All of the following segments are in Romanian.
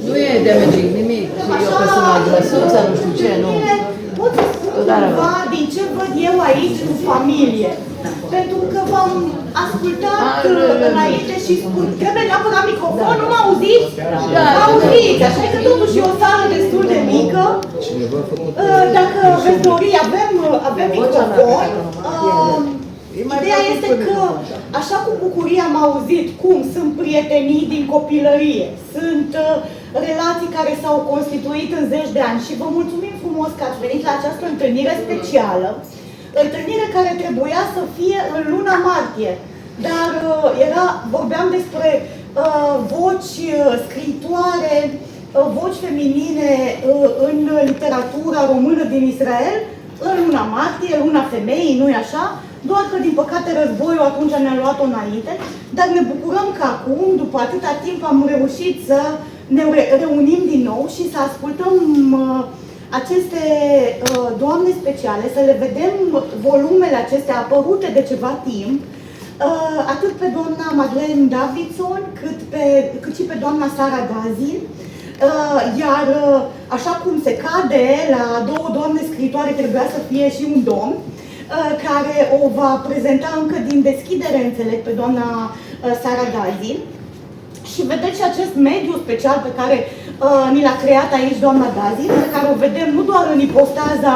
Nu e damaging nimic. Și eu personal grăsuță, nu știu ce, nu. Pot să spun cumva din ce văd eu aici în familie. Pentru că v-am ascultat înainte și spun, trebuie neapărat microfon, nu mă auziți? Mă auziți, așa că totuși e o sală destul de mică. Dacă veți dori, avem microfon. Ideea este că, așa cu bucurie am auzit cum sunt prietenii din copilărie, sunt relații care s-au constituit în zeci de ani și vă mulțumim frumos că ați venit la această întâlnire specială, întâlnire care trebuia să fie în luna martie, dar vorbeam despre voci scriitoare, voci feminine în literatura română din Israel, în luna martie, luna femeii, nu-i așa? Doar că, din păcate, războiul atunci ne-a luat-o înainte, dar ne bucurăm că acum, după atâta timp, am reușit să ne reunim din nou și să ascultăm aceste doamne speciale, să le vedem volumele acestea apărute de ceva timp, atât pe doamna Madeleine Davidson, cât și pe doamna Sara Dazin. Iar așa cum se cade, la două doamne scriitoare trebuia să fie și un domn, care o va prezenta încă din deschidere, înțeleg, pe doamna Sara Dazin. Și vedeți și acest mediu special pe care ni l-a creat aici doamna Dazin, pe care o vedem nu doar în ipostaza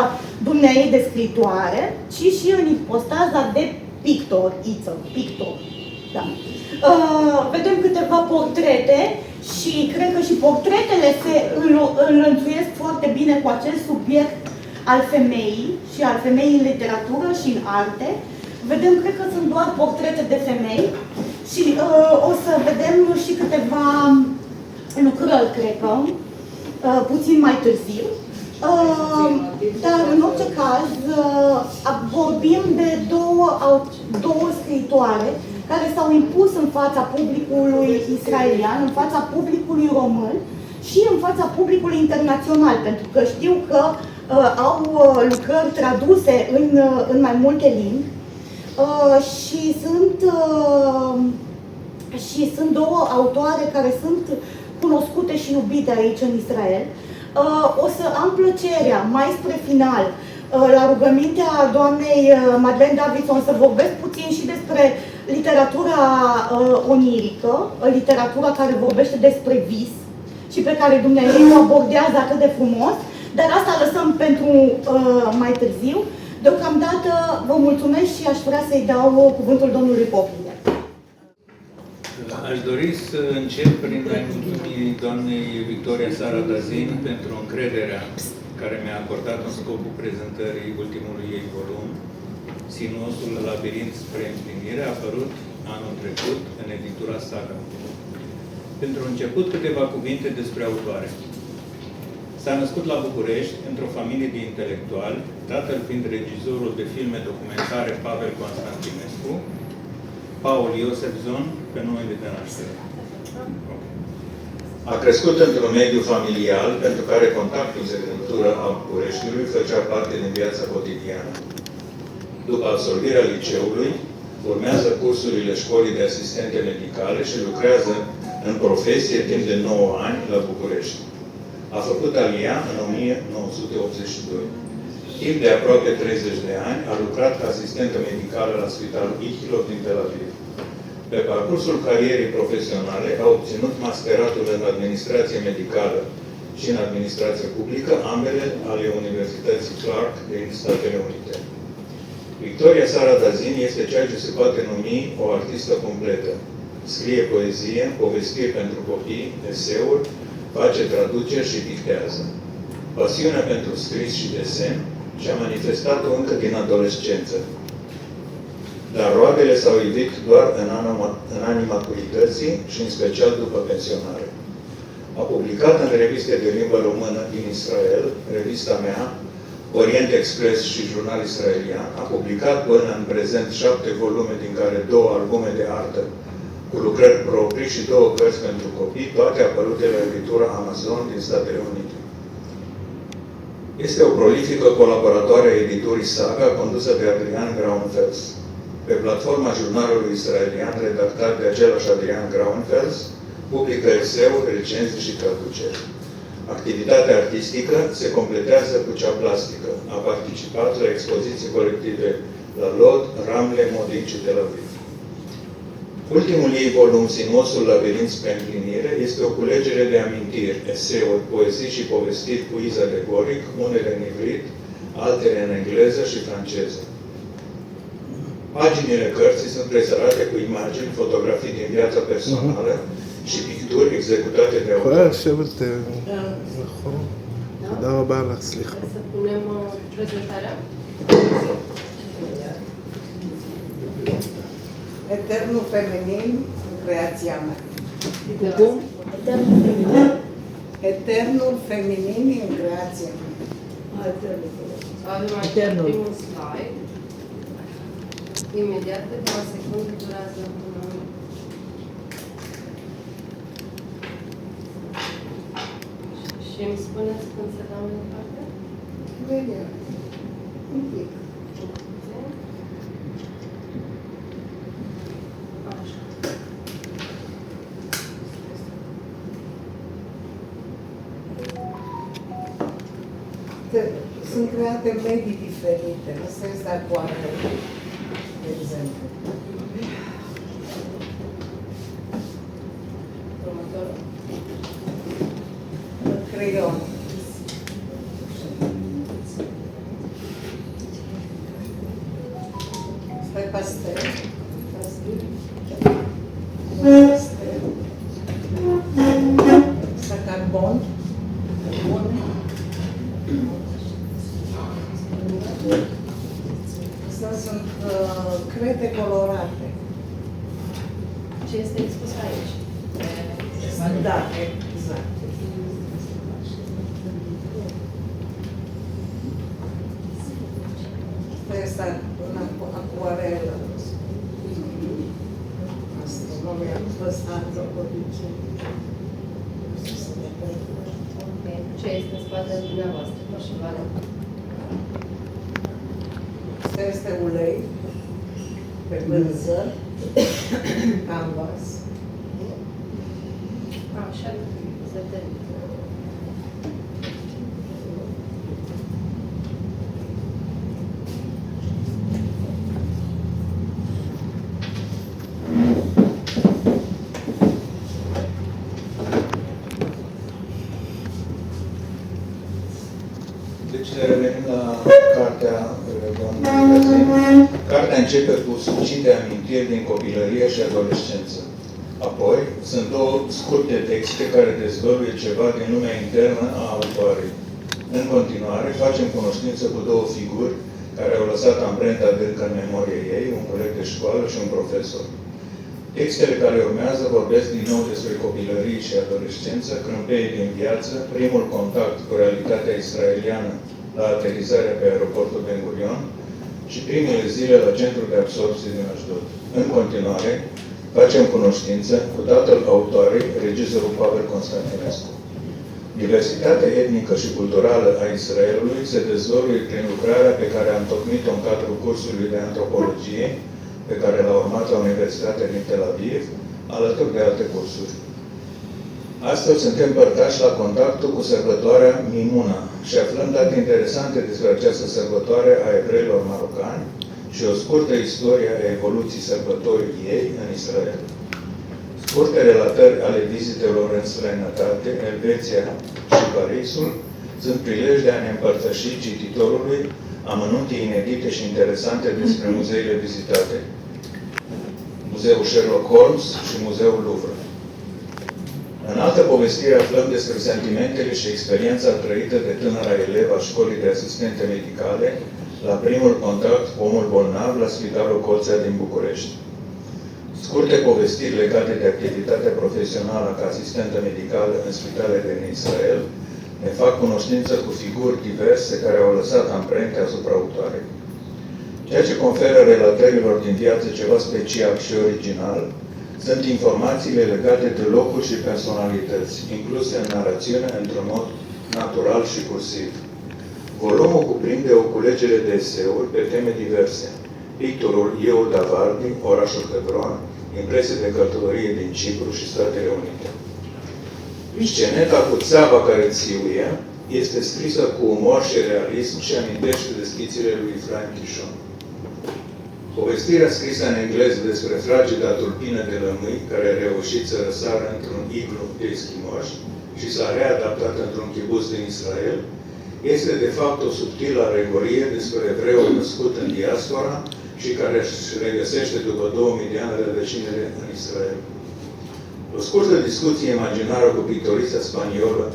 dumneaei de scritoare, ci și în ipostaza de pictor, da. Vedem câteva portrete și cred că și portretele se înlănțuiesc foarte bine cu acest subiect al femeii și al femeii în literatură și în arte. Vedem, cred că sunt doar portrete de femei și o să vedem și câteva lucrări, cred că, puțin mai târziu. Dar, în orice caz, vorbim de două scriitoare care s-au impus în fața publicului israelian, în fața publicului român și în fața publicului internațional, pentru că știu că au lucrări traduse în mai multe limbi și sunt două autoare care sunt cunoscute și iubite aici în Israel. O să am plăcerea, mai spre final, la rugămintea doamnei Madeleine Davidson, să vorbesc puțin și despre literatura onirică, literatura care vorbește despre vis și pe care Dumnezeu o abordează atât de frumos, dar asta lăsăm pentru mai târziu. Deocamdată vă mulțumesc și aș vrea să-i dau cuvântul domnului Popine. Aș dori să încep prin a-i mulțumi doamnei Victoria Sara Dazin pentru încrederea care mi-a acordat în scopul prezentării ultimului ei volum, Sinuosul labirint spre împlinire, a apărut anul trecut în editura Saga. Pentru început, câteva cuvinte despre autoare. S-a născut la București, într-o familie de intelectuali, tatăl fiind regizorul de filme documentare Pavel Constantinescu, Paul Iosefson, pe numele de naștere. A crescut într-un mediu familial, pentru care contactul de cultură al Bucureștiului făcea parte din viața cotidiană. După absolvirea liceului, urmează cursurile școlii de asistente medicale și lucrează în profesie timp de 9 ani la București. A făcut Alia în 1982. Timp de aproape 30 de ani a lucrat ca asistentă medicală la Spitalul Ichilov din Tel Aviv. Pe parcursul carierei profesionale a obținut masteratul în administrație medicală și în administrație publică, ambele ale Universității Clark din Statele Unite. Victoria Sara Dazin este ceea ce se poate numi o artistă completă. Scrie poezie, povestiri pentru copii, eseuri, face traduceri și dictează. Pasiunea pentru scris și desen și-a manifestat-o încă din adolescență. Dar roadele s-au ivit doar în anii maturității și în special după pensionare. A publicat în reviste de limbă română din Israel, revista mea, Orient Express și Jurnal Israelian, a publicat până în prezent 7 volume, din care 2 albume de artă, cu lucrări proprii și 2 cărți pentru copii, toate apărute la editura Amazon din Statele Unite. Este o prolifică colaboratoare a editurii Saga, condusă de Adrian Graunfels. Pe platforma Jurnalului Israelian, redactat de același Adrian Graunfels, Publică eseuri, recenzii și traduceri. Activitatea artistică se completează cu cea plastică. A participat la expoziții colective la Lod, Ramle, Modic și Tel Aviv. Ultimul ei volum, Sinuosul labirint spre împlinire, este o culegere de amintiri, eseuri, poezii și povestiri cu iz alegoric, unele în ivrit, altele în engleză și franceză. Paginile cărții sunt presărate cu imagini, fotografii din viața personală și picturi executate de autor. יכולה לשבת, נכון? תודה רבה לך, סליחה. Să punem prezentarea. Eternul feminin în creația mea. Cum? Eternul feminin în creația mea. Avem aici Eternul. primul slide. Imediat, câteva secunde durează până... Și îmi spuneți când se dau mai departe? Vedem. Un pic. Așa. Sunt create medii diferite. Asta este acoarele, de exemplu. Următorul. Creion. Asta e pastel. Pastel. Asta carbon. Astea sunt crete colorate. Ce este expus aici? Da, exact. Asta este una acuarelă. Asta nu mi-am păstrat o Ok. Ce este în spatele dumneavoastră? Și vale. Asta este ulei pe vânză, canvas. Așa, satelit. Deci ne revenim la cartea doamnei Gazin. Cartea începe cu succinte amintiri din copilărie și adolescență. Apoi, sunt două scurte texte care dezvăluie ceva din lumea internă a autoarei. În continuare, facem cunoștință cu două figuri care au lăsat amprenta adâncă în memorie ei, un coleg de școală și un profesor. Textele care urmează vorbesc din nou despre copilărie și adolescență, crâmpeie din viață, primul contact cu realitatea israeliană la aterizarea pe aeroportul Ben Gurion și primele zile la centrul de absorbție din Ashdod. În continuare, facem cunoștință cu tatăl autoarei, regizorul Pavel Constantinescu. Diversitatea etnică și culturală a Israelului se dezvăluie prin lucrarea pe care am tocmit-o în cadrul cursului de antropologie, pe care l-a urmat la Universitatea din Tel Aviv, alături de alte cursuri. Astăzi suntem părtași la contactul cu sărbătoarea Mimuna și aflăm date interesante despre această sărbătoare a evreilor marocani și o scurtă istorie a evoluției sărbătorii ei în Israel. Scurte relatări ale vizitelor în străinătate, Elveția și Parisul, sunt prilej de a ne împărtăși cititorului amănunte inedite și interesante despre muzeile vizitate. Muzeul Sherlock Holmes și Muzeul Louvre. În altă povestire aflăm despre sentimentele și experiența trăită de tânăra elevă a școlii de asistente medicale la primul contact cu omul bolnav la Spitalul Colțea din București. Scurte povestiri legate de activitatea profesională ca asistentă medicală în spitalele din Israel ne fac cunoștință cu figuri diverse care au lăsat amprente asupra autoarei. Ceea ce conferă relatărilor din viață ceva special și original sunt informațiile legate de locuri și personalități, incluse în narațiune într-un mod natural și cursiv. Volumul cuprinde o culegere de eseuri pe teme diverse. Pictorul Eu Davardi, orașul Hebron, impresii de călătorie din Cipru și Statele Unite. Sceneta cu țeava care țiuie este scrisă cu umor și realism și amintește de schițele lui Frank Kishon. Povestirea scrisă în engleză despre frageda tulpină de lămâi care a reușit să răsară într-un iglu de eschimoși și s-a readaptat într-un chibuz din Israel, este de fapt o subtilă alegorie despre evreul născut în diaspora și care își regăsește după 2000 de ani rădăcinile în Israel. O scurtă discuție imaginară cu pictorița spaniolă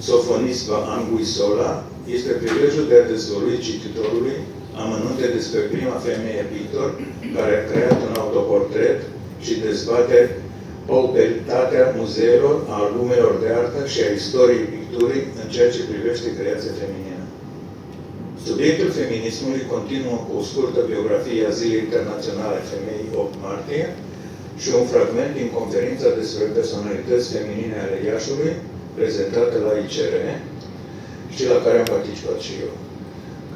Sofonisba Anguissola este prilejul de a dezvălui cititorului amănunte despre prima femeie pictor care a creat un autoportret și dezbate pauperitatea muzeelor, a albumelor de artă și a istoriei picturii în ceea ce privește creația feminină. Subiectul feminismului continuă cu o scurtă biografie a Zilei Internaționale a Femeii 8 martie și un fragment din conferința despre personalități feminine ale Iașului, prezentată la ICR și la care am participat și eu.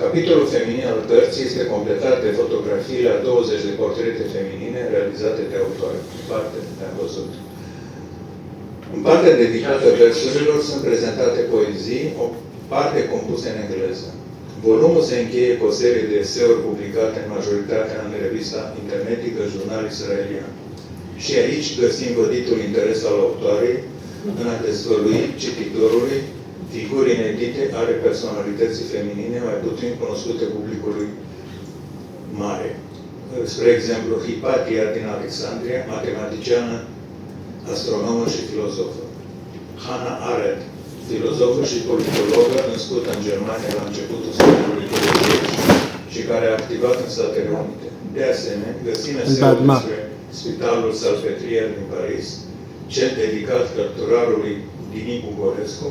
Capitolul feminin al cărții este completat de fotografiile a 20 de portrete feminine realizate de autoare. În parte le-am văzut. În partea dedicată versurilor sunt prezentate poezii, o parte compusă în engleză. Volumul se încheie cu o serie de eseuri publicate în majoritatea în revista internetică Jurnal Israelian. Și aici găsim văditul interes al autoarei în a dezvălui cititorului figuri inedite ale personalității feminine mai puțin cunoscute publicului mare. Spre exemplu, Hipatia din Alexandria, matematiciană, astronomă și filozofă. Hannah Arendt, filozofă și politologă, născută în Germania la începutul secolului 20 și care a activat în Statele Unite. De asemenea, găsim eseuri despre Spitalul Salpetriere din Paris, cel dedicat cărturarului Dini Bugorescu,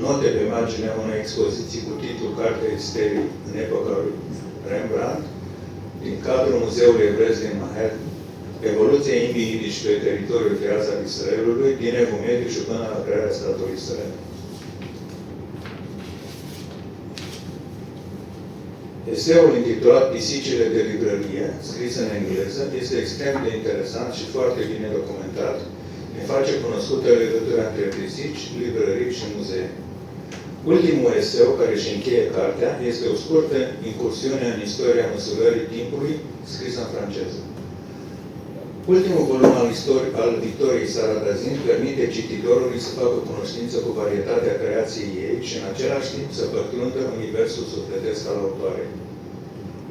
note pe marginea unei expoziții cu titlul Cartea Esterii în epoca lui Rembrandt, din cadrul Muzeului Evresc din Manhattan, evoluția Imbii Idiși pe teritoriul de azi al Israelului, din Evul Mediu și până la crearea statului Israel. Eseul intitulat Pisicile de librărie, scris în engleză, este extrem de interesant și foarte bine documentat. Ne face cunoscută legătura între pisici, librării și muzee. Ultimul eseu care își încheie cartea este o scurtă incursiune în istoria măsurării timpului, scris în franceză. Ultimul volum al Victoriei Saradazin permite cititorului să facă cunoștință cu varietatea creației ei și în același timp să pătrundă universul sufletesc al autoarei.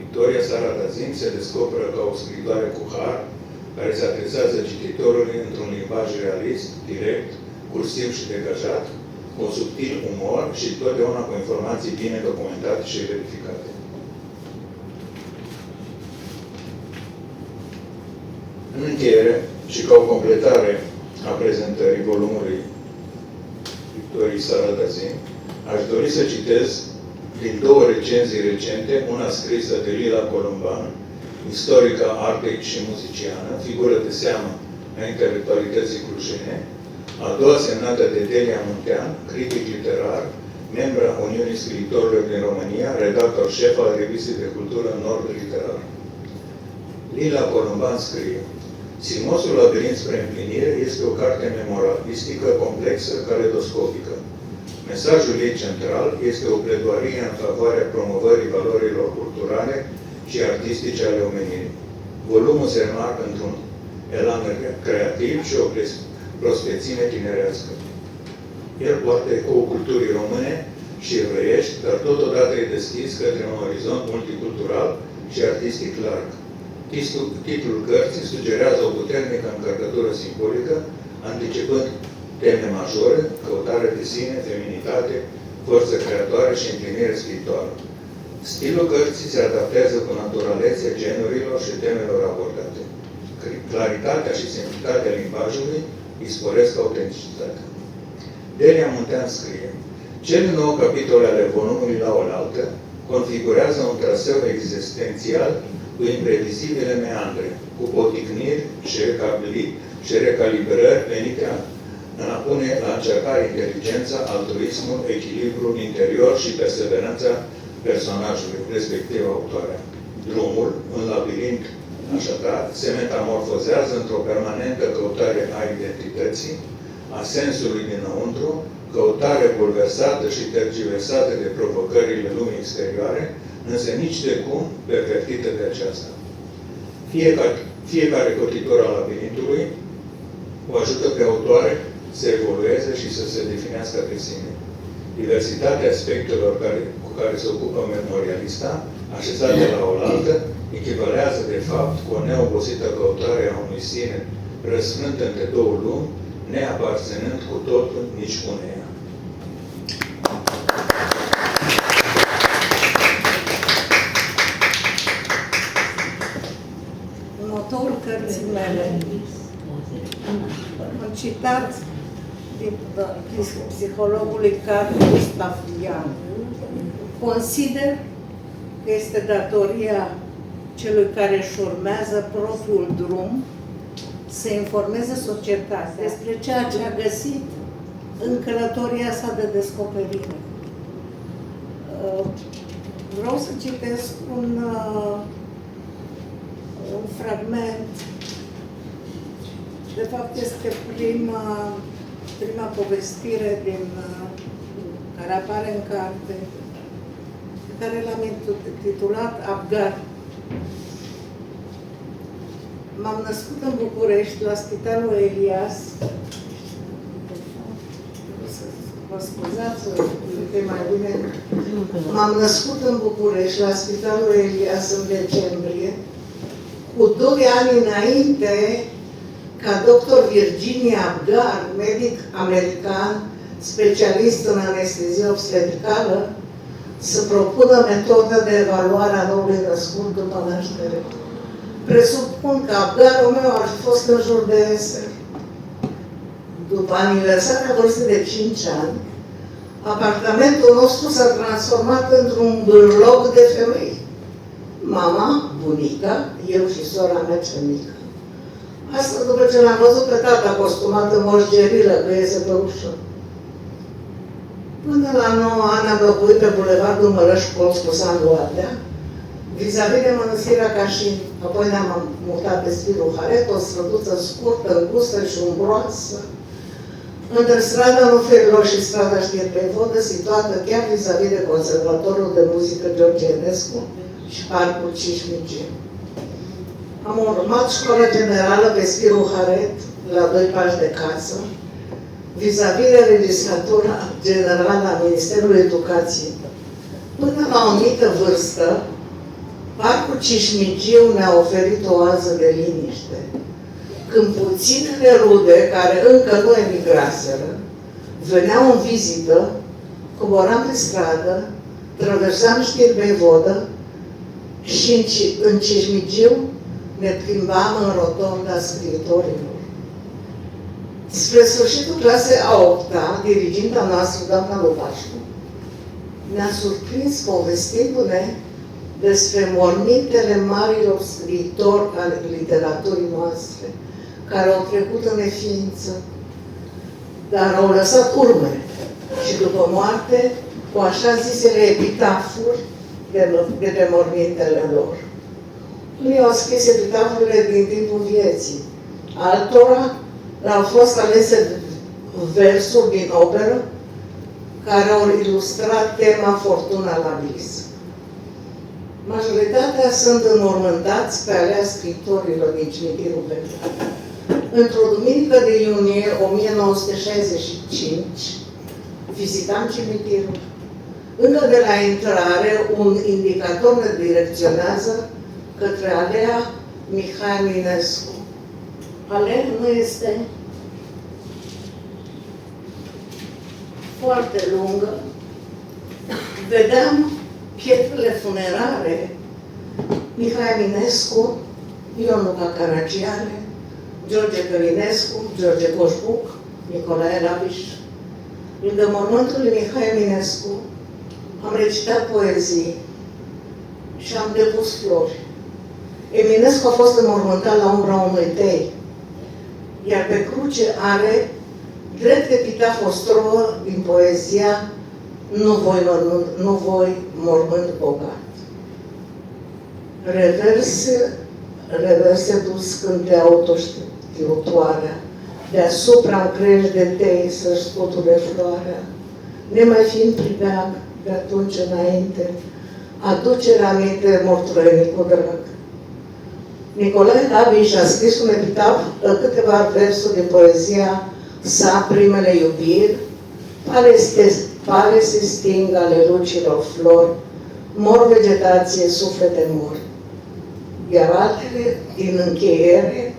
Victoria Saradazin se descoperă ca o scriitoare cu har, care se adresează cititorului într-un limbaj realist, direct, cursiv și degajat, cu un subtil umor și totdeauna cu informații bine documentate și verificate. În încheiere și ca o completare a prezentării volumului Victoriei Saradazin, aș dori să citez din două recenzii recente, una scrisă de Lila Columban, istorica artei și muziciană, figură de seamă a intelectualității clujene, a doua semnată de Delia Muntean, critic literar, membra Uniunii Scriitorilor din România, redactor șef al revistei de cultură Nord Literar. Lila Columban scrie: Simosul labirint spre împlinire este o carte memoralistică, complexă, caledoscopică. Mesajul ei central este o pledoarie în favoarea promovării valorilor culturale și artistice ale omenirii. Volumul se remarcă într-un elan creativ și o prospețime tinerească. El poartă ecoul culturii române și evreiești, dar totodată e deschis către un orizont multicultural și artistic larg. Titlul cărții sugerează o puternică încărcătură simbolică, anticipând teme majore, căutare de sine, feminitate, forță creatoare și împlinire spirituală. Stilul cărții se adaptează cu naturalețe genurilor și temelor abordate. Claritatea și simplitatea limbajului îi sporesc autenticitatea. Delia Muntean scrie: Cele 9 capitole ale volumului la oaltă configurează un traseu existențial cu imprevizibile meandre, cu poticniri și recalibrări venite în a pune la încercare inteligența, altruismul, echilibrul interior și perseverența personajului, respectiv autoarea. Drumul, în labirint Așadar, se metamorfozează într-o permanentă căutare a identității, a sensului dinăuntru, căutare bulversată și tergiversată de provocările lumii exterioare, însă nici de cum pervertită de aceasta. Fiecare cotitură a labirintului o ajută pe autoare să evolueze și să se definească pe sine. Diversitatea aspectelor cu care se ocupă memorialista, așezate la oaltă, echivalează de fapt cu o neobosită căutare a unui sine răsfrânt între două lumi, neaparținând cu totul nici uneia. În motorul cărții mele am citat din psihologului Carl Gustav Jung. Consider că este datoria celui care își urmează propriul drum să informeze societatea despre ceea ce a găsit în călătoria sa de descoperire. Vreau să citesc un fragment. De fapt, este prima povestire care apare în carte, pe care l-am intitulat Abgar. M-am născut în București, la Spitalul Elias. Vă scuzați, uite mai bine. M-am născut în București, la Spitalul Elias, în decembrie, cu 2 ani înainte ca dr. Virginia Abgar, medic american, specialist în anestezie obstetricală, să propună metoda de evaluare a noului născut după naștere. Presupun că Abgarul meu ar fi fost în jur de Eser. După aniversarea vârstei de 5 ani, apartamentul nostru s-a transformat într-un bârlog de femei. Mama, bunica, eu și sora mea cea mică. Asta după ce l-am văzut pe tata costumat în moșgerilă, că iese pe ușă. Până la 9 ani am locuit pe bulevardul Mărăș Colț cu Sandu Ardea, vis-a-vis de mănăstirea Cașin. Apoi ne-am mutat pe Spirul Haret, o străduță scurtă, îngustă și umbroasă, între strada Nuferilor și strada Știrpei-Vodă, situată chiar vis-a-vis de Conservatorul de Muzică George Enescu și Parcul Cișmigiu. Am urmat școala generală pe Spirul Haret, la 2 pași de casă, vis-a-vis de Registratura Generală a Ministerului Educației. Până la o anumită vârstă, Parcul Cișmigiu ne-a oferit o oază de liniște. Când puținele rude, care încă nu emigraseră, veneau în vizită, coboram pe stradă, traversam Știrpei-Vodă și în Cișmigiu ne plimbam în rotonda scriitorilor. Spre sfârșitul clasei a 8-a, diriginta noastră, doamna Lupașcu, ne-a surprins povestindu-ne despre mormintele marilor scriitori ale literaturii noastre, care au trecut în neființă, dar au lăsat urme și după moarte, cu așa zisele epitafuri de pe mormintele lor. Unii au scris epitafurile din timpul vieții, altora le-au fost alese versuri din operă care au ilustrat tema Fortuna la vis. Majoritatea sunt înmormântați pe alea scriitorilor din cimitirul Belgrad. Într-o duminică de iunie 1965, vizitam cimitirul. Încă de la intrare, un indicator ne direcționează către alea Mihai Eminescu. Alea nu este foarte lungă. Vedeam pietrele funerare, Mihai Eminescu, Ion Luca Caragiale, George Călinescu, George Coșbuc, Nicolae Rabiș. Lângă mormântul lui Mihai Eminescu am recitat poezii și am depus flori. Eminescu a fost înmormântat la umbra unui tei, iar pe cruce are drept epitaf o strofă din poezia Nu voi mormânt bogat. reverse dus când te autoștiutoarea, deasupra crești de tei să-și scuture floarea, nemai fiind pribeag de atunci înainte, aducerea aminte morturării cu drag. Nicolae Daviș a scris un epitaf, câteva versuri din poezia sa, Primele iubiri, pare se sting ale lucilor flori, mor vegetație, suflete mor. Iar altele, din încheiere,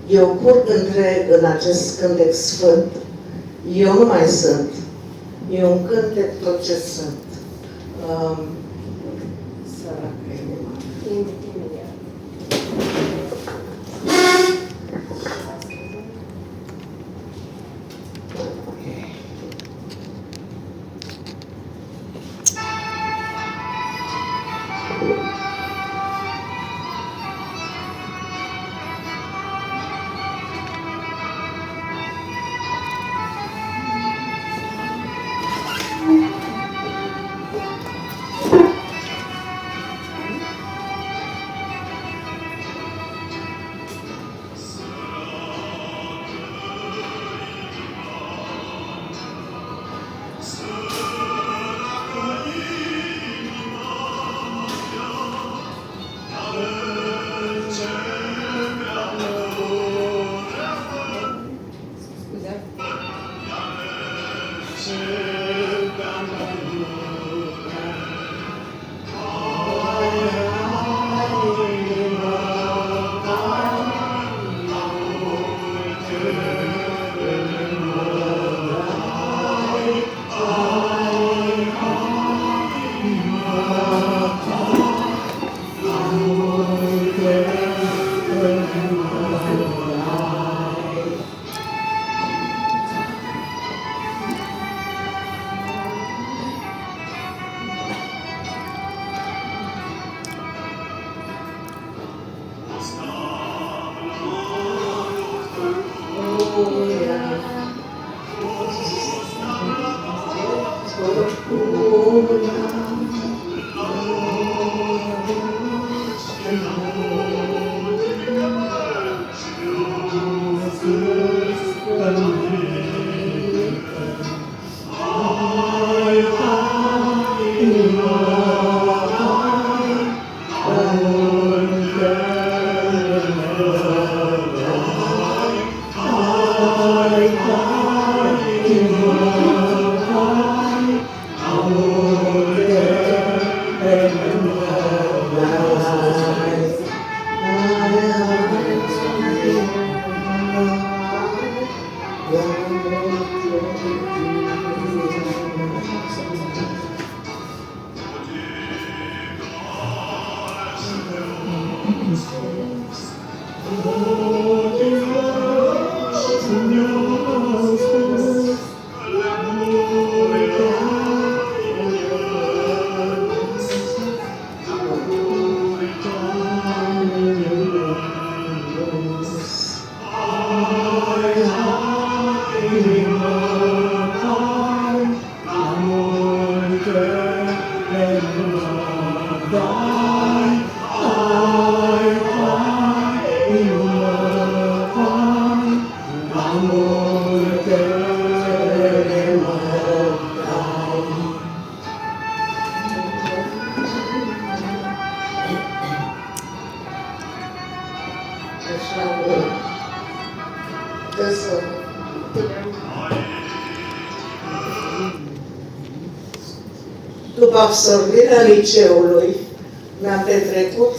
eu curg întreg în acest cântec sfânt, eu nu mai sunt, e un cântec tot ce sunt. Săracă inima. Imediat. După absolvirea liceului, mi-am petrecut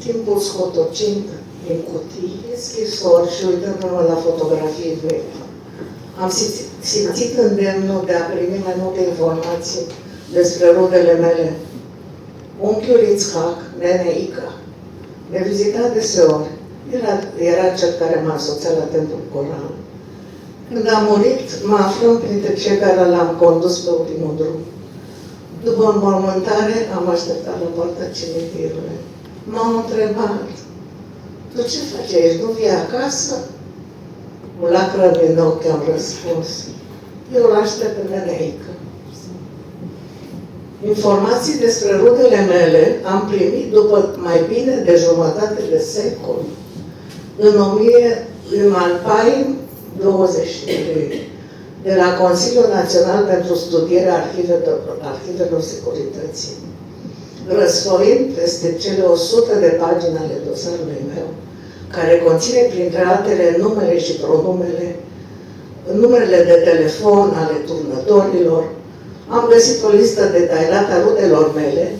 timpul scotocind din cutii, scrisori și uitându-mă la fotografii vechi. Am simțit îndemnul de a primi mai multe informații despre rudele mele. Unchiul Itzhak, nene Ica, ne vizita deseori. Era cel care m-a însoțit la templul Coran. Când a murit, mă aflăm printre cei care l-am condus pe ultimul drum. După înmormântare, am așteptat la poarta cimitirului. M-au întrebat, tu ce faci aici? Nu vii acasă? Cu lacrimi în ochi am răspuns. Eu l-aștept pe neneică. Informații despre rudele mele am primit după mai bine de jumătate de secol, în Alpain 23, de la Consiliul Național pentru Studierea Arhivelor Securității, răsfoind peste cele 100 de pagini ale dosarului meu, care conține, printre altele, numele și pronumele, numerele de telefon ale turnătorilor. Am găsit o listă detaliată a rudelor mele,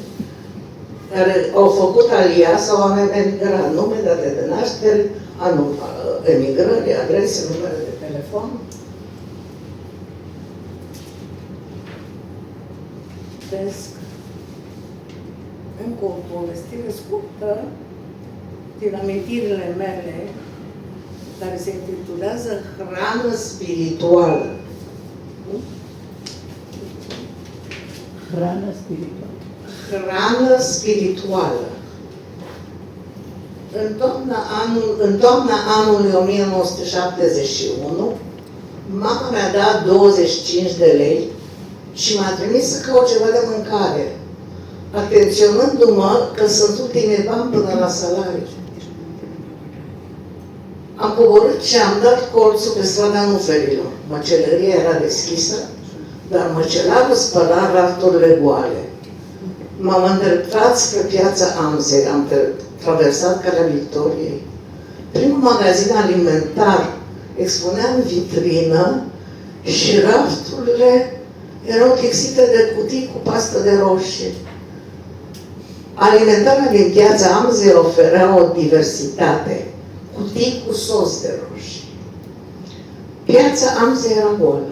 care au făcut alia sau am emigrat, nume, date de naștere, anul emigrării, adrese, numere de telefon. Vezi încă o povestire scurtă din amintirile mele, care se intitulează Hrană spirituală. Hrană spirituală. Hrană spirituală. În toamna anului 1971, mama mi-a dat 25 de lei și m-a trimis să caut ceva de mâncare, atenționându-mă că sunt ultimii bani până la salariu. Am coborât și am dat colțul pe strada Nuferilor. Măcelăria era deschisă, dar măcelarul spăla rafturile goale. M-am îndreptat spre piața Amzei, am traversat Calea Victoriei. Primul magazin alimentar expunea în vitrină și rafturile erau tixite de cutii cu pastă de roșii. Alimentarea din piața Amzei oferea o diversitate, cutii cu sos de roșii. Piața Amzei era goală.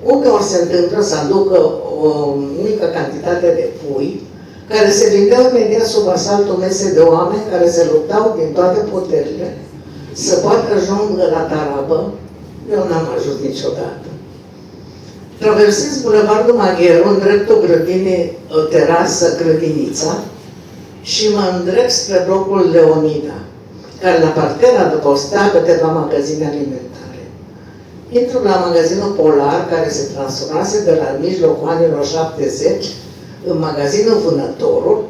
Uneori se întâmplă să aducă o mică cantitate de pui, care se vindeau imediat sub asaltul mese de oameni care se luptau din toate puterile să poată ajungă la tarabă. Eu n-am ajuns niciodată. Traversez Bulevardul Magheru, în dreptul grădinii, o terasă, grădinița, și mă îndrept spre blocul Leonida, care la partea după o stea câteva magazine alimentare. Intru la magazinul Polar, care se transformase de la mijlocul anilor 70 în magazinul Vânătorul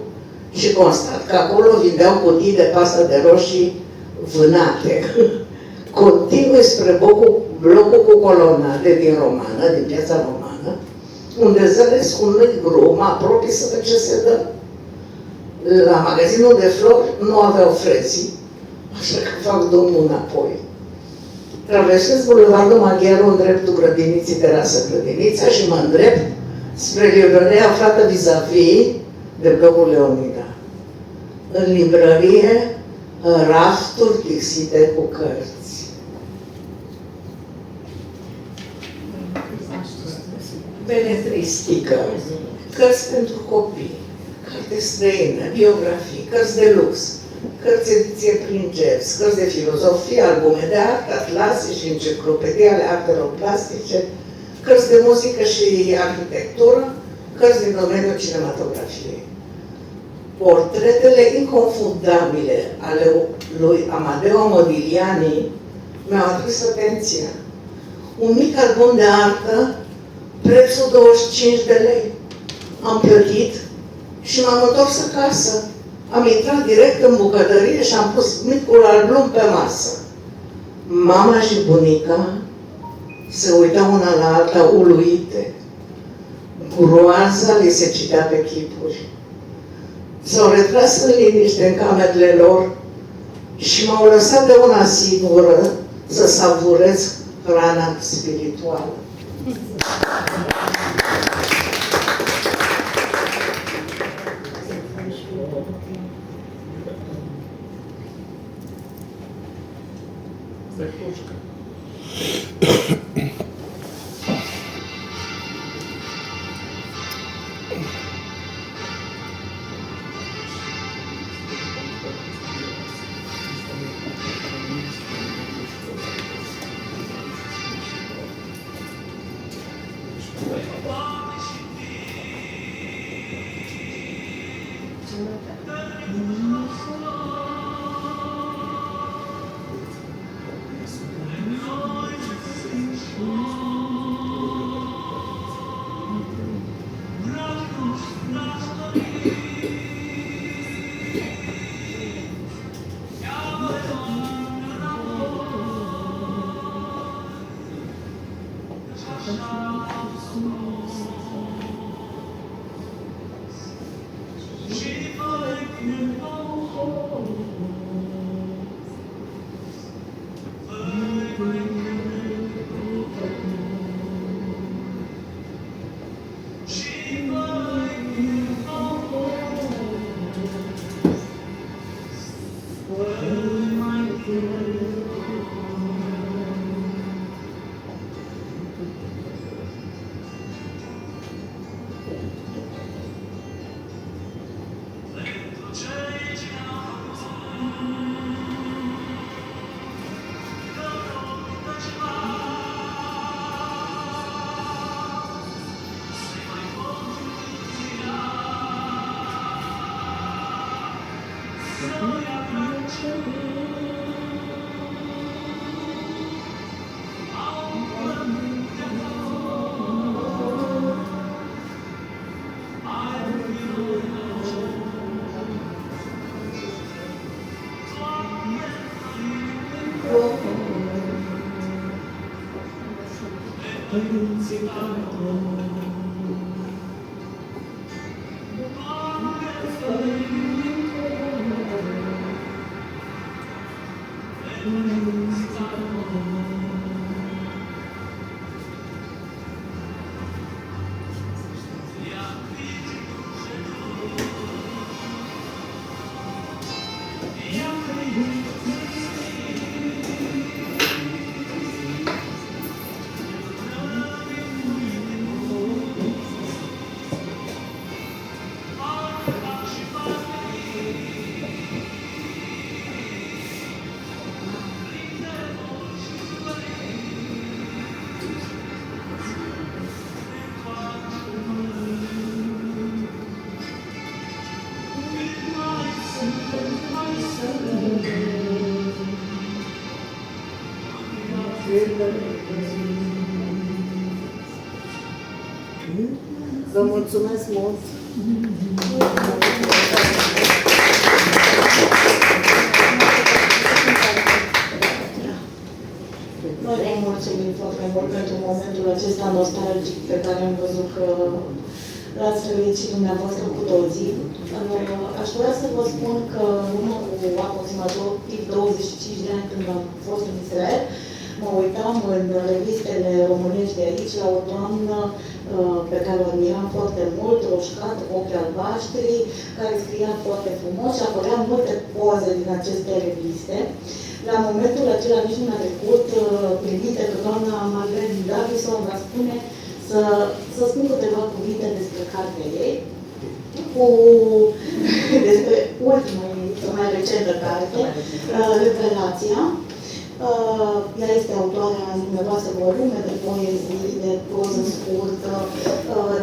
și constat că acolo vindeau cutii de pastă de roșii vânate. Continui spre blocul cu colonade din Romană, din piața Romană, unde zăresc un negru, mă apropii să văd ce se dă. La magazinul de flori nu aveau frezii, așa că fac drumul înapoi. Traversez Bulevardul Magheru în dreptul grădiniții, terasă grădinița, și mă îndrept spre librăria aflată vis-a-vis de blocul Leonida. În librărie, rafturi tixite cu cărți. Beletristică, cărți pentru copii, carte străină, biografii, cărți de lux, cărți ediție Princeps, cărți de filozofie, albume de artă, atlase și enciclopedii ale artelor plastice, cărți de muzică și arhitectură, cărți din domeniul cinematografiei. Portretele inconfundabile ale lui Amadeo Modigliani mi-au atras atenția. Un mic album de artă, prețul 25 de lei. Am plătit și m-am întors acasă. Am intrat direct în bucătărie și am pus micul album pe masă. Mama și bunica se uitau una la alta uluite. Groaza li se citea pe chipuri. S-au retras în liniște în camerele lor și m-au lăsat de una singură să savurez hrana spirituală. Vă mulțumesc mult! Noi vă mulțumim foarte mult pentru momentul acesta nostalgic pe care am văzut că l-ați trăit și dumneavoastră cu toții. Aș vrea să vă spun că în urmă cu aproximativ 25 de ani când am fost în Israel, mă uitam în revistele românești de aici la o doamnă pe care o admiram foarte mult, roșcat, ochi albaștri, care scria foarte frumos și apărea multe poze din aceste reviste. La momentul acela nici nu mi-a trecut prin minte că doamna Marlene Davison va spune să spun câteva cuvinte despre cartea ei, despre ultima mai recentă carte, Revelația. Ea este autoarea în numeroase volume de poezii, de proză scurtă,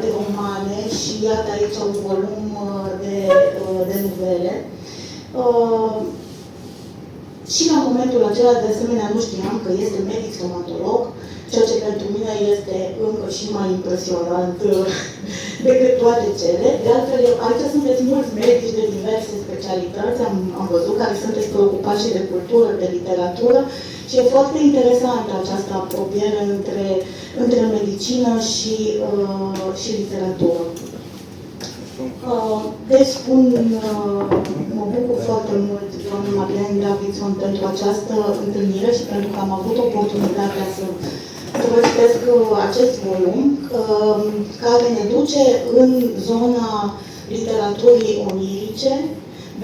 de romane și iată aici un volum de novele. Și la momentul acela, de asemenea, nu știam că este medic stomatolog, ceea ce pentru mine este încă și mai impresionant decât toate cele. De altfel, aici sunteți mulți medici de diverse specialități, am văzut, care sunteți preocupați și de cultură, de literatură și e foarte interesantă această apropiere între medicină și literatură. Deci mă bucur foarte mult, doamna Marlene Davison, pentru această întâlnire și pentru că am avut oportunitatea să vă citesc acest volum, care ne duce în zona literaturii onirice,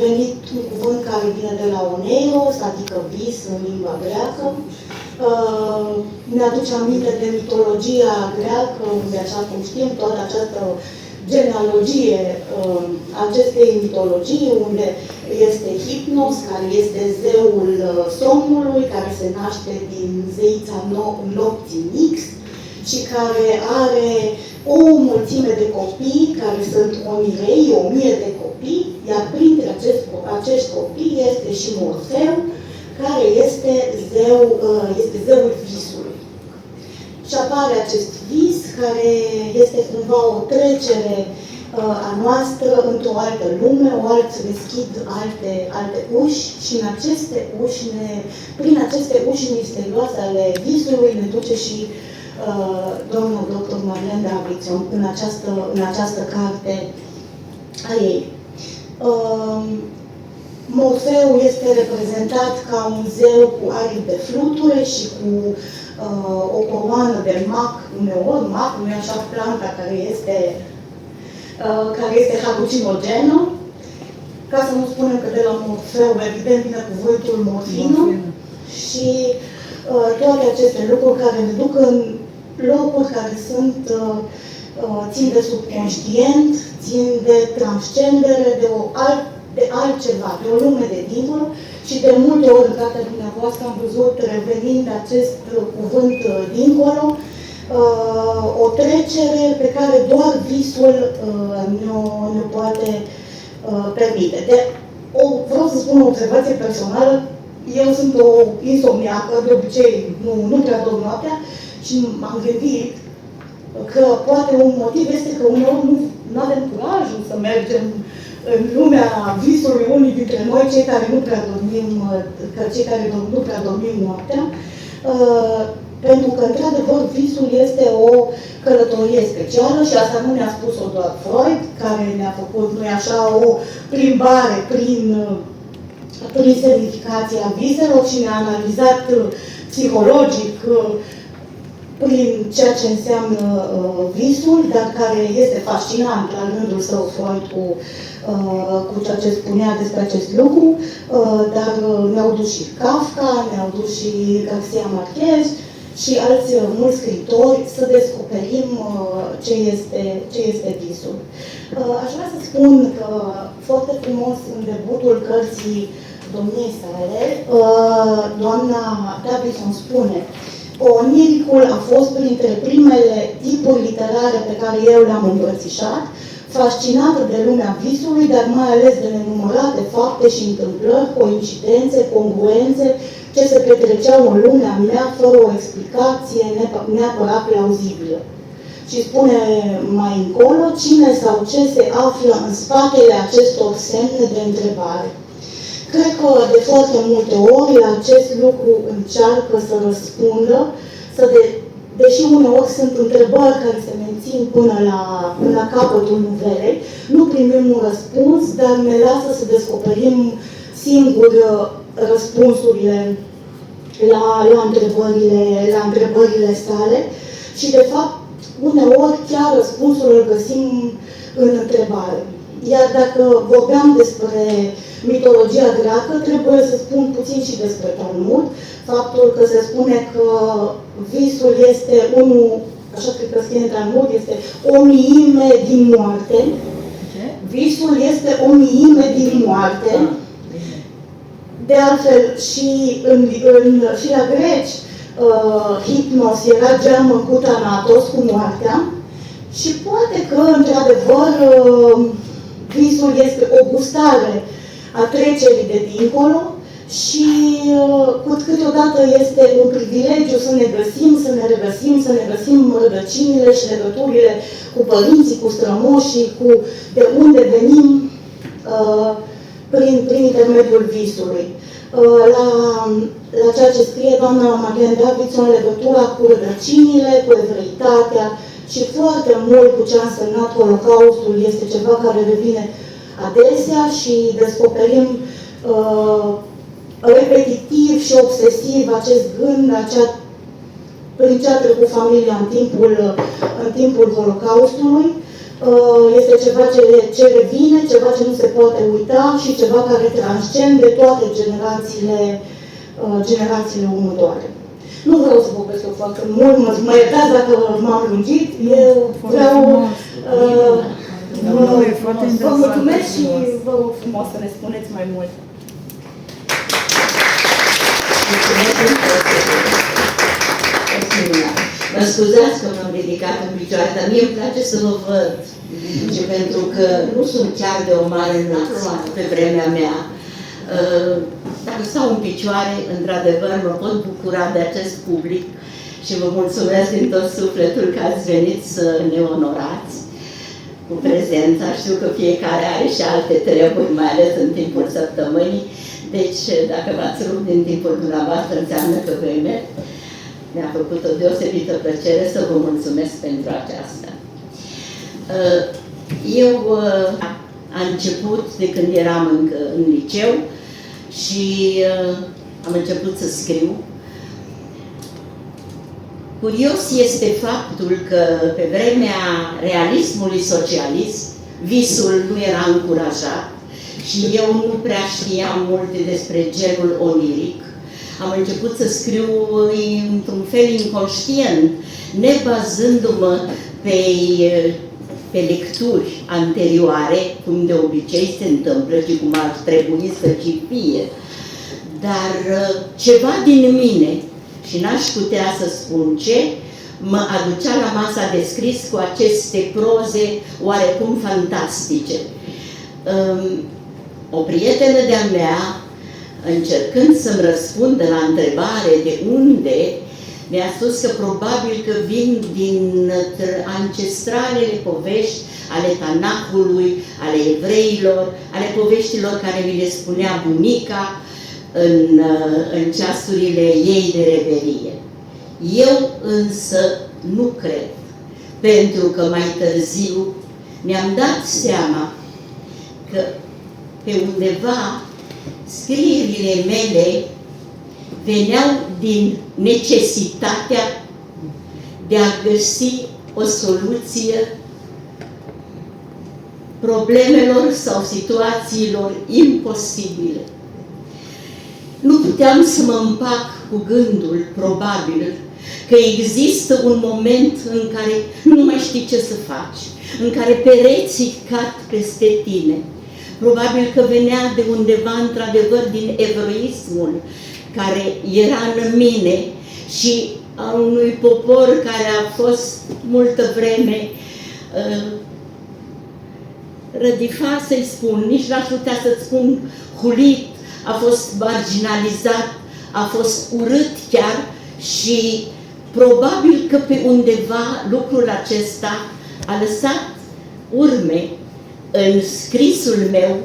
venit un cuvânt care vine de la oneiros, adică vis în limba greacă. Ne aduce aminte de mitologia greacă, unde, așa cum știm, toată această genealogie acestei mitologii, unde este Hipnos, care este zeul somnului, care se naște din zeița nopții Nix și care are o mulțime de copii, care sunt onirei, 1000 de copii, iar printre acești copii este și Morfeu, care este zeul visului. Și apare acest vis, care este cumva o trecere a noastră într-o altă lume, se deschid alte uși și prin aceste uși misterioase ale visului ne duce și doamna doctor Marlene Davidson în această carte a ei. Morfeu este reprezentat ca un zeu cu aripi de fluture și cu o coroană de mac, uneori mac, nu e așa planta care este halucinogenă. Ca să nu spunem că de la Morfeu, evident, vine cuvântul morfină și toate aceste lucruri care ne duc în locuri care țin de subconștient, țin de transcendere, de altceva, de o lume de dincolo și de multe ori în cartea dumneavoastră am văzut revenind acest cuvânt dincolo, o trecere pe care doar visul ne poate permite. Vreau să spun o observație personală. Eu sunt o insomniacă, de obicei nu prea dorm noaptea și m-am gândit că poate un motiv este că uneori nu avem curajul să mergem în lumea visului, unii dintre noi, cei care nu prea dormim noaptea, pentru că, într-adevăr, visul este o călătorie specială și asta nu ne-a spus-o doar Freud, care ne-a făcut, nu așa, o plimbare prin semnificația viselor și ne-a analizat psihologic prin ceea ce înseamnă visul, dar care este fascinant la rândul său Freud cu ceea ce spunea despre acest lucru, dar ne-au dus și Kafka, ne-au dus și Garcia Marquez și alți mulți scriitori să descoperim ce este visul. Aș vrea să spun că foarte frumos în debutul cărții domniei sale, doamna Davidson spune: oniricul a fost printre primele tipuri literare pe care eu le-am îmbrățișat, fascinată de lumea visului, dar mai ales de nenumărate fapte și întâmplări, coincidențe, congruențe, ce se petreceau în lumea mea fără o explicație neapărat plauzibilă. Și spune mai încolo, cine sau ce se află în spatele acestor semne de întrebare. Cred că de foarte multe ori la acest lucru încearcă să răspundă, deși uneori sunt întrebări care se mențin până la capătul novelei, nu primim un răspuns, dar ne lasă să descoperim singur răspunsurile la întrebările sale și, de fapt, uneori chiar răspunsul îl găsim în întrebare. Iar dacă vorbeam despre mitologia greacă, trebuie să spun puțin și despre Talmud. Faptul că se spune că visul este așa cred că scrie în Talmud, este o miime din moarte. Visul este o miime din moarte. De altfel, și la greci, hipnos era geamă cu Thanatos, cu moartea. Și poate că, într-adevăr, visul este o gustare a trecerii de dincolo și câteodată este un privilegiu să ne găsim, să ne regăsim, să ne găsim rădăcinile și legăturile cu părinții, cu strămoșii, de unde venim prin intermediul visului. La ceea ce scrie doamna Marlene Davidson, legătura cu rădăcinile, cu evreitatea și foarte mult cu ce a însemnat Holocaustul este ceva care revine adesea și descoperim repetitiv și obsesiv acest gând, prin ce a trecut familia în timpul Holocaustului. Este ceva ce revine, ceva ce nu se poate uita și ceva care transcende toate generațiile următoare. Nu vreau să vorbesc foarte mult, mă iertați dacă m-am lungit, eu vreau vă mulțumesc și vă rog frumos să ne spuneți mai mult. Mă scuzați că m-am ridicat în picioare, dar mie îmi place să vă văd. Și pentru că nu sunt chiar de o mare înălțime pe vremea mea. Dacă stau în picioare, într-adevăr, mă pot bucura de acest public și vă mulțumesc din tot sufletul că ați venit să ne onorați cu prezența. Știu că fiecare are și alte treburi, mai ales în timpul săptămânii. Deci, dacă v-ați rupt din timpul dumneavoastră, înseamnă că voi merge. mi-a făcut o deosebită plăcere să vă mulțumesc pentru aceasta. Eu am început de când eram încă în liceu și am început să scriu. Curios este faptul că pe vremea realismului socialist visul nu era încurajat și eu nu prea știam multe despre genul oniric. Am început să scriu într-un fel inconștient, nebazându-mă pe lecturi anterioare, cum de obicei se întâmplă și cum ar trebui să și fie. Dar ceva din mine, și n-aș putea să spun ce, mă aducea la masa de scris cu aceste proze oarecum fantastice. O prietenă de-a mea, încercând să-mi răspundă la întrebare de unde, mi-a spus că probabil că vin din ancestralele povești ale Tanahului, ale evreilor, ale poveștilor care mi le spunea bunica în ceasurile ei de reverie. Eu însă nu cred, pentru că mai târziu mi-am dat seama că pe undeva scrierile mele veneau din necesitatea de a găsi o soluție problemelor sau situațiilor imposibile. Nu puteam să mă împac cu gândul, probabil, că există un moment în care nu mai știi ce să faci, în care pereții cad peste tine. Probabil că venea de undeva, într-adevăr, din evrăismul care era în mine și a unui popor care a fost multă vreme rădifat, să-i spun, nici n-aș putea să-ți spun hulit, a fost marginalizat, a fost urât chiar și probabil că pe undeva lucrul acesta a lăsat urme în scrisul meu,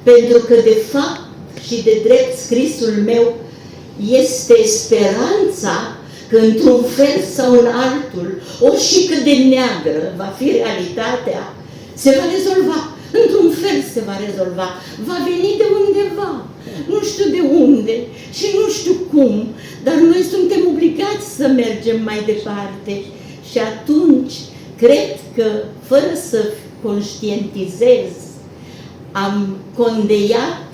pentru că de fapt și de drept scrisul meu este speranța că într-un fel sau în altul, ori și cât de neagră va fi realitatea, se va rezolva. Într-un fel se va rezolva. Va veni de undeva. Nu știu de unde și nu știu cum, dar noi suntem obligați să mergem mai departe. Și atunci, cred că, fără să conștientizez, am condeiat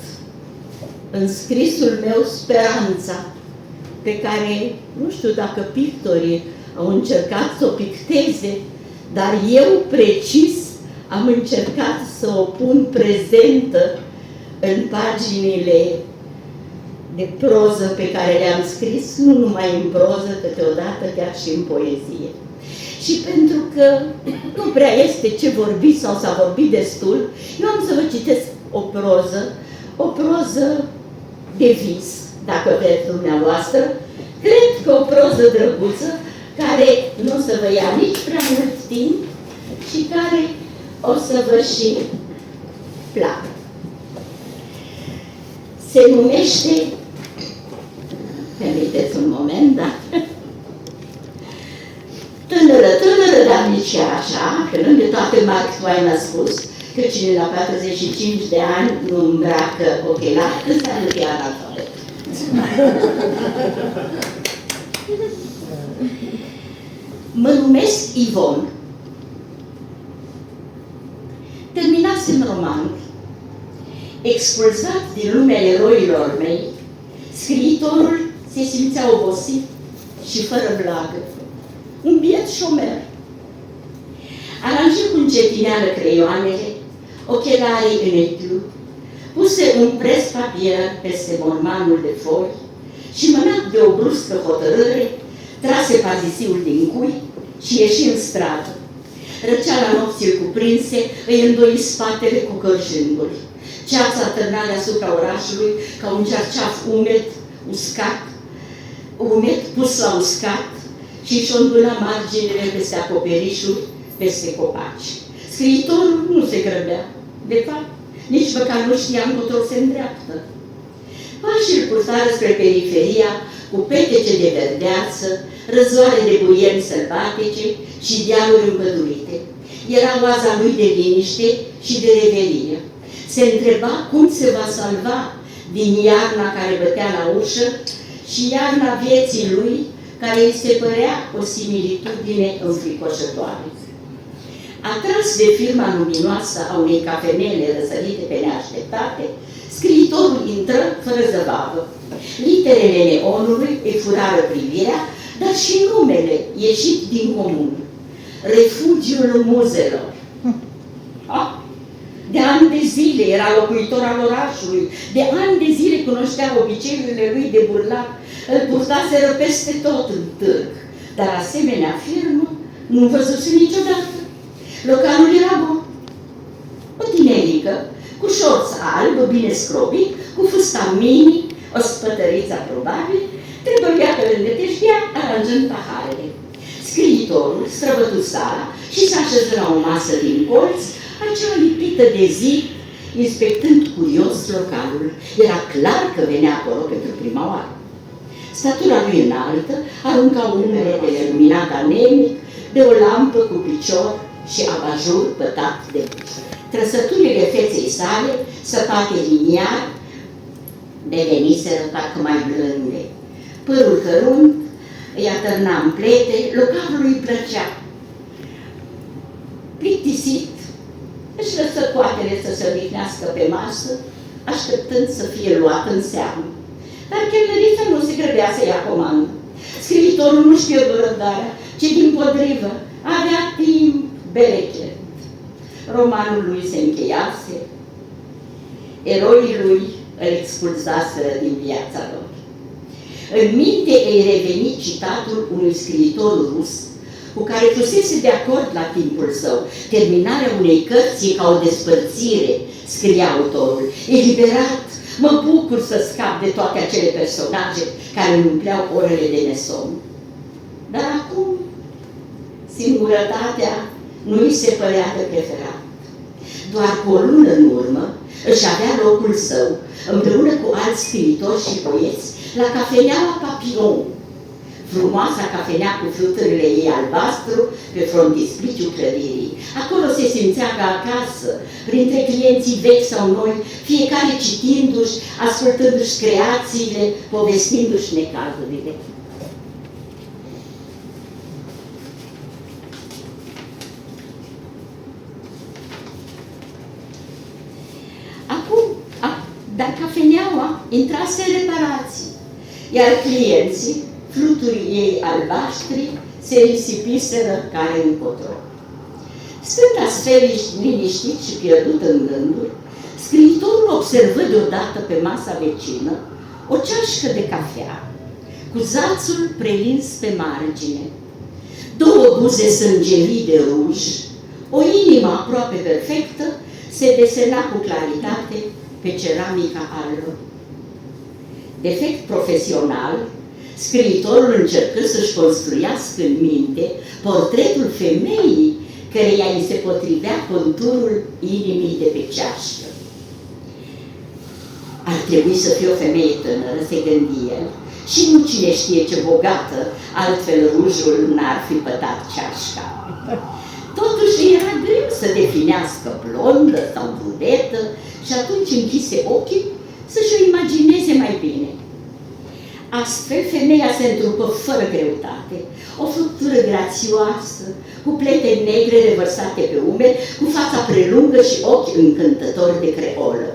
în scrisul meu speranța pe care, nu știu dacă pictorii au încercat să o picteze, dar eu precis am încercat să o pun prezentă în paginile de proză pe care le-am scris, nu numai în proză, câteodată chiar și în poezie. Și pentru că nu prea este ce vorbi sau s-a vorbit destul, eu am să vă citesc o proză de vis, dacă vreți dumneavoastră. Cred că o proză drăguță, care nu o să vă ia nici prea mult timp și care o să vă și placă. Se numește, permiteți un moment, da? Tânără, dar nici chiar așa, că lângă toate Mark Twain a spus că cine la 45 de ani nu îmbracă ochelari, înseamnă că e analfabet. Mă numesc Ivon. Terminasem romanul. Expulzat din lumea eroilor mei, scriitorul se simțea obosit și fără blagă. Un biet șomer. Aranjă cu încetineală creioanele, ochelarii în etiu, puse un pres-papier peste mormanul de foi și, mânat de o bruscă hotărâre, trase pazisiul din cui și ieși în stradă. Răceala nopții îl cuprinse, îi îndoi spatele cu cărjânguri. Ceața târna deasupra orașului ca un cerceaf umed, uscat, pus la uscat, și își ondula marginile peste acoperișuri, peste copaci. Scriitorul nu se grăbea. De fapt, nici măcar nu știa încotro se îndreaptă. Pașii îl purtară spre periferia, cu petece de verdeață, răzoare de buieni sălbatice și dealuri împădurite. Era oaza lui de liniște și de reverie. Se întreba cum se va salva din iarna care bătea la ușă și iarna vieții lui, care îi se părea o similitudine înfricoșătoare. Atras de firma luminoasă a unei cafenele răsărite pe neașteptate, scriitorul intră fără zăbavă. Literele neonului îi furară privirea, dar și numele ieșit din comun. Refugiul muzelor. De ani de zile era locuitor al orașului, de ani de zile cunoștea obiceiurile lui de burlac, îl purtaseră peste tot în târg, dar asemenea firmă nu văzuse niciodată. Localul era bun. O tinerică, cu șorț alb, bine scrobit, cu fusta mini, o spătăriță probabil, trebuia că îl neteștea aranjând paharele. Scriitorul străbătu sala și s-a așezat la o masă din colț, acea lipită de zi, inspectând curios localul. Era clar că venea acolo pentru prima oară. Statura lui înaltă arunca umbre de luminat anemic, de o lampă cu picior și abajur pătat de trăsăturile feței sale, săpate liniar, deveniseră parcă mai blânde. Părul cărunt îi atârna în plete, localul îi plăcea. Plictisit, își lăsă coatele să se odihnească pe masă, așteptând să fie luat în seamă. Dar chelnerița nu se grăbea să ia comandă. Scriitorul nu știe răbdarea, ci dimpotrivă, avea timp berechet. Romanul lui se încheiase, eroii lui îl expulzaseră din viața lor. În minte îi reveni citatul unui scriitor rus cu care fusese de acord la timpul său. Terminarea unei cărți e ca o despărțire, scria autorul. Eliberat, mă bucur să scap de toate acele personaje care îmi umpleau orele de nesomn. Dar acum, singurătatea nu îi se părea de preferat. Doar cu o lună în urmă își avea locul său, împreună cu alți scriitori și poeți, la cafeneaua Papillon, frumoasa cafenea cu fluturile ei albastru pe frontispliciul clădirii. Acolo se simțea ca acasă, printre clienții vechi sau noi, fiecare citindu-și, ascultându-și creațiile, povestindu-și necazurile. Dar cafeneaua intrase în reparații, iar clienții, fluturii ei albaștri, se risipiseră care încotro. Stând astfel liniștit și pierdut în gânduri, scriitorul observă deodată pe masa vecină o ceașcă de cafea, cu zațul prelins pe margine, două buze sângerii de ruj, o inimă aproape perfectă se desena cu claritate pe ceramica albă. Defect profesional, scriitorul încercă să-și construiască în minte portretul femeii căreia îi se potrivea conturul inimii de pe ceașcă. Ar trebui să fie o femeie tânără, se gândi el, și nu cine știe ce bogată, altfel rujul n-ar fi pătat ceașca. Totuși era greu să definească blondă sau brunetă și atunci închise ochii să-și o imagineze mai bine. Astfel, femeia se întrupă fără greutate, o fructură grațioasă, cu plete negre revărsate pe umeri, cu fața prelungă și ochi încântători de creolă.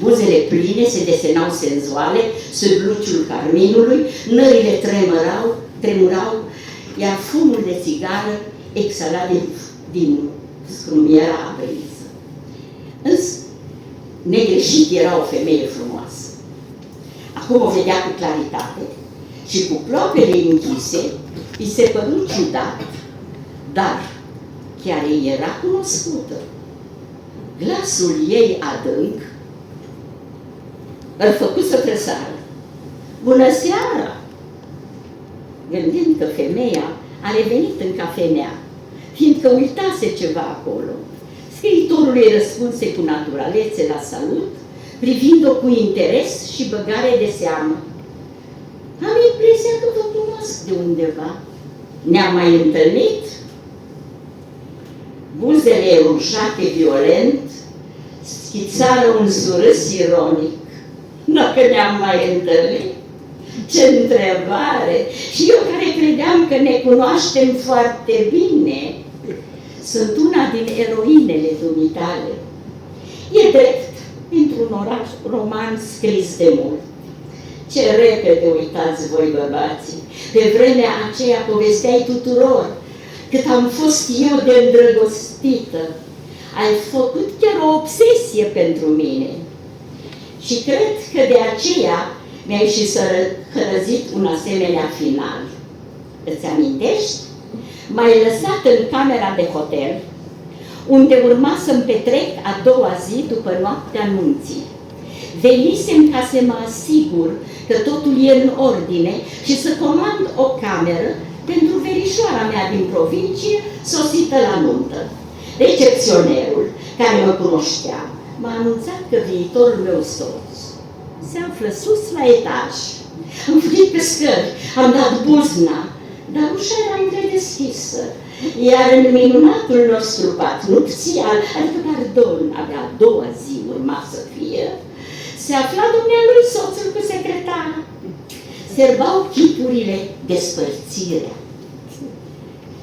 Buzele pline se desenau senzuale sub luciul carminului, nările tremurau, iar fumul de țigară exhala din scrumiera aprinsă. Însă, negreșit era o femeie frumoasă. Acum o vedea cu claritate și cu ploapele închise, îi se păru ciudat, dar chiar îi era cunoscută. Glasul ei adânc îl făcu să trăsară. Bună seara! Gândind că femeia a revenit în cafenea, fiindcă uitase ceva acolo, scriitorul îi răspunse cu naturalețe la salut, privind-o cu interes și băgare de seamă. Am impresia că vă cunosc de undeva. Ne-am mai întâlnit, buzele rușate violent, schițară un surâs ironic. Dacă ne-am mai întâlnit, ce întrebare! Și eu care credeam că ne cunoaștem foarte bine, sunt una din eroinele dumitale. E drept, într-un roman scris de mult. Ce repede uitați voi, bărbații! Pe vremea aceea povesteai tuturor cât am fost eu de îndrăgostită. Ai făcut chiar o obsesie pentru mine. Și cred că de aceea mi-ai și hărăzit un asemenea final. Îți amintești? M-ai lăsat în camera de hotel, unde urma să-mi petrec a doua zi după noaptea nunții. Venisem ca să mă asigur că totul e în ordine și să comand o cameră pentru verișoara mea din provincie sosită la nuntă. Recepționerul, care mă cunoștea, m-a anunțat că viitorul meu soț se află sus la etaj. Am fugit pe scări, am dat buzna, dar ușa era întredeschisă, iar în minunatul nostru pat nupțial, adică, pardon, abia a doua zi urma să fie, se afla dumnealui soțul cu secretara. Serbau chipurile despărțirea.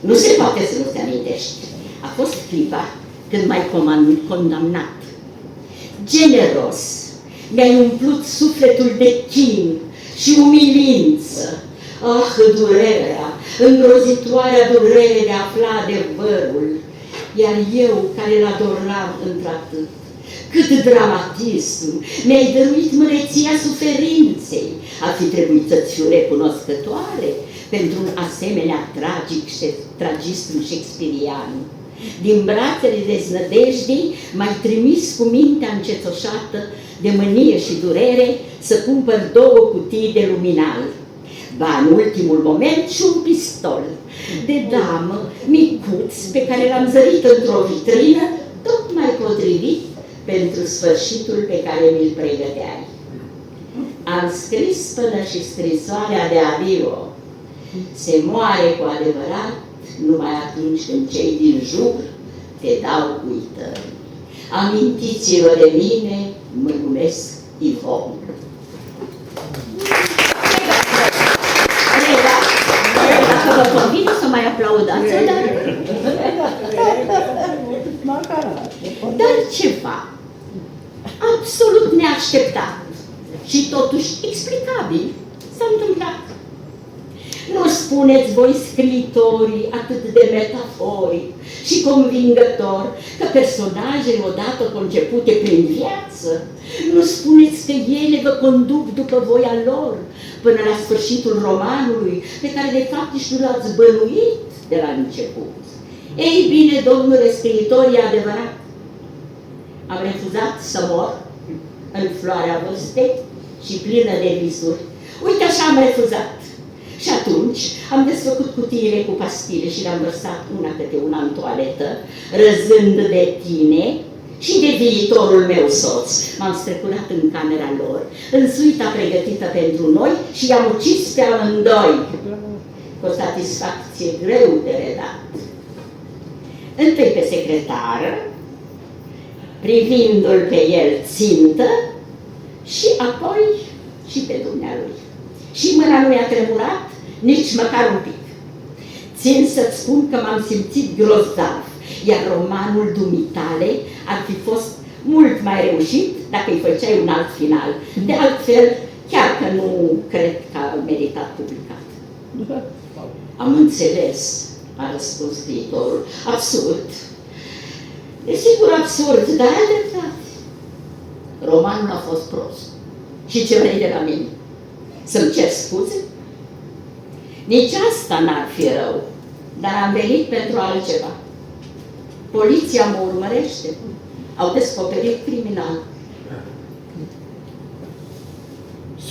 Nu se poate să nu te amintești. A fost clipa când m-ai condamnat. Generos, mi-ai umplut sufletul de chin și umilință. Ah, durerea, îngrozitoarea durere de a afla adevărul, iar eu care l-adoram într-atât. Cât dramatism! Mi-ai dăruit măreția suferinței. Ar fi trebuit să-ți fiu recunoscătoare pentru un asemenea tragism shakespearian. Din brațele deznădejdii m-ai trimis cu mintea încetoșată de mânie și durere să cumpăr 2 cutii de luminal. Ba, în ultimul moment și un pistol de damă micuț pe care l-am zărit într-o vitrină, tot mai potrivit pentru sfârșitul pe care mi-l pregăteai. Am scris până și scrisoarea de adio. Se moare cu adevărat numai atunci când cei din jur te dau uitări. Amintiți-vă de mine, mă numesc Ivon. Dacă vă convine să mai aplaudați, dar ceva absolut neașteptat și totuși explicabil s-a întâmplat. Nu spuneți voi, scriitorii, atât de metaforic și convingător, că personajele odată concepute prin viață, nu spuneți că ele vă conduc după voia lor până la sfârșitul romanului, pe care de fapt nici nu l-ați bănuit de la început. Ei bine, domnule scriitor, e adevărat. Am refuzat să mor în floarea vârstei și plină de visuri. Uite așa am refuzat. Și atunci am desfăcut cutiile cu pastile și le-am vărsat una câte una în toaletă, răzând de tine și de viitorul meu soț. M-am strecurat în camera lor, în suita pregătită pentru noi și i-am ucis pe amândoi, cu o satisfacție greu de redat. Întâi pe secretară, privindu-l pe el țintă, și apoi și pe dumnealui. Și mâna nu i-a tremurat nici măcar un pic. Țin să-ți spun că m-am simțit grozav, iar romanul dumitale ar fi fost mult mai reușit dacă îi făceai un alt final. De altfel, chiar că nu cred că a meritat publicat. Am înțeles, a răspuns scriitorul. Absurd. Desigur absurd, dar ai dreptate. Romanul a fost prost. Și ce vrei de la mine? Să-mi cer scuze? Nici asta n-ar fi rău, dar am venit pentru altceva. Poliția mă urmărește. Au descoperit criminal.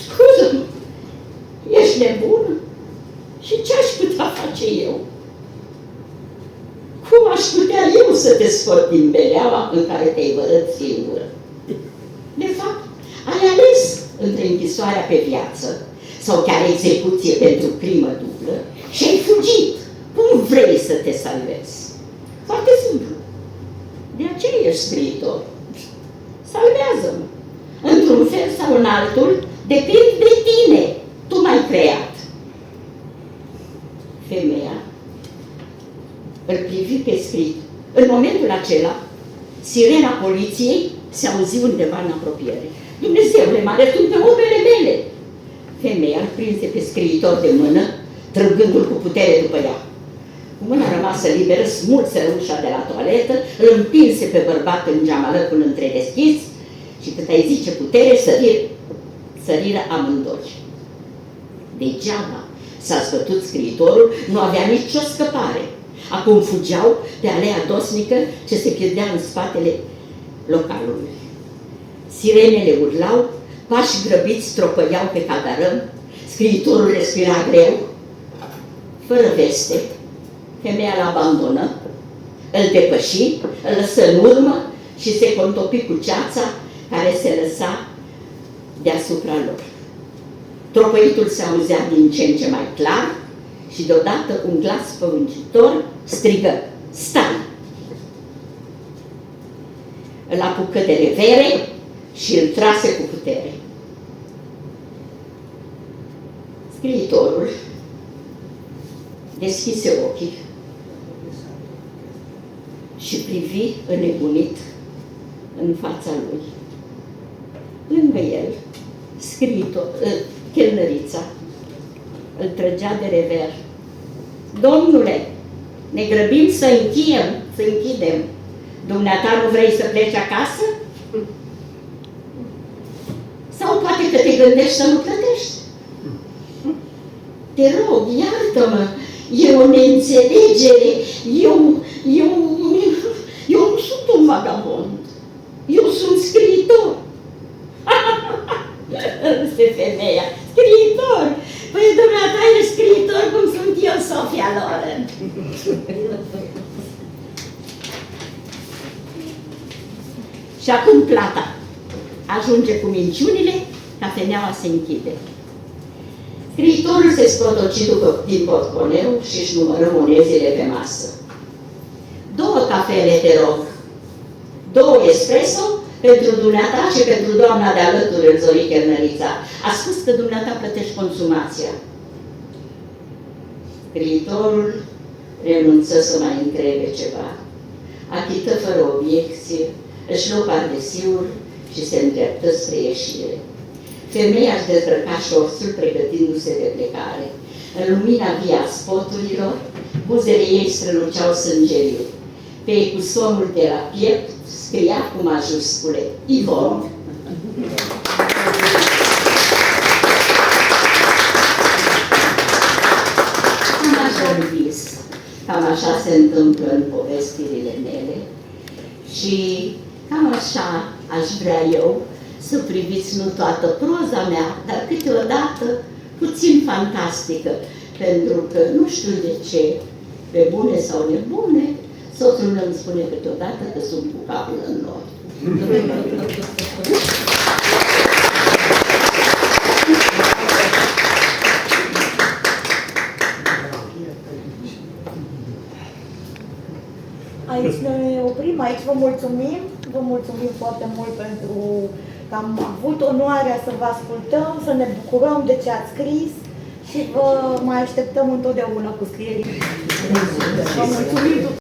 Scuză-mă, ești nebună? Și ce aș putea face eu? Cum aș putea eu să te scot din beleaua în care te-ai vărât singură? De fapt, ai ales între închisoarea pe viață sau chiar execuție pentru crimă dublă și ai fugit vrei să te salvezi. Foarte simplu. De aceea ești scriitor. Salvează-mă. Într-un fel sau în altul, depinde de tine. Tu m-ai creat. Femeia îl privi pe scriitor. În momentul acela, sirena poliției se auzi undeva în apropiere. Dumnezeule, mă arătând pe urmele mele! Femeia îl prinse pe scriitor de mână, trăgându-l cu putere după ea. Cu mâna rămasă liberă, smulse ușa de la toaletă, îl împinse pe bărbat în geamalăcul întredeschis și cât ai zice putere, săriră amândoi. Degeaba s-a zbătut scriitorul, nu avea nicio scăpare. Acum fugeau pe alea dosnică ce se pierdea în spatele localului. Sirenele urlau, pași grăbiți tropăiau pe cadarăm, scriitorul respira greu, fără veste. Femeia îl abandonă, îl depăși, îl lăsă în urmă și se contopi cu ceața care se lăsa deasupra lor. Tropăitul se auzea din ce în ce mai clar și deodată un glas păuncitor strigă: stai! Îl apucă de revere și îl trase cu putere. Scriitorul deschise ochii și privi înnebunit în fața lui. Lângă el, chelnărița îl trăgea de rever. Domnule, ne grăbim să închidem. Dumneata nu vrei să pleci acasă? Sau poate că te gândești să nu plătești? Te rog, iartă-mă, e o neînțelegere, eu nu sunt un vagabond, eu sunt scriitor. Râse femeia, scriitor? Păi dumneata ești scriitor cum sunt eu, Sofia Loren. Și acum plata. Ajunge cu minciunile, cafeneaua se închide. Scriitorul se sprotoci din portmoneu și își numără monezile pe masă. 2 cafele, te rog. 2 espresso pentru dumneata și pentru doamna de alături, îl zori chelnărița. A spus că dumneata plătești consumația. Scriitorul renunță să mai întrebe ceva. Achită fără obiecție, își luă pardesiul și se îndreptă spre ieșire. Femeia își dezbrăca șorțul pregătindu-se de plecare. În lumina via a spoturilor, buzele ei străluceau sângeriu. Pe ecusonul de la piept scria cu majuscule: Ivon. Cam așa-l vis, cam așa se întâmplă în povestirile mele și cam așa aș vrea eu să priviți nu toată proza mea, dar câteodată puțin fantastică, pentru că nu știu de ce, pe bune sau nebune, soțul meu îmi spune câteodată că sunt cu capul în nori. Aici ne oprim, aici vă mulțumim. Vă mulțumim foarte mult pentru că am avut onoarea să vă ascultăm, să ne bucurăm de ce ați scris și vă mai așteptăm întotdeauna cu scrierile. Vă mulțumim!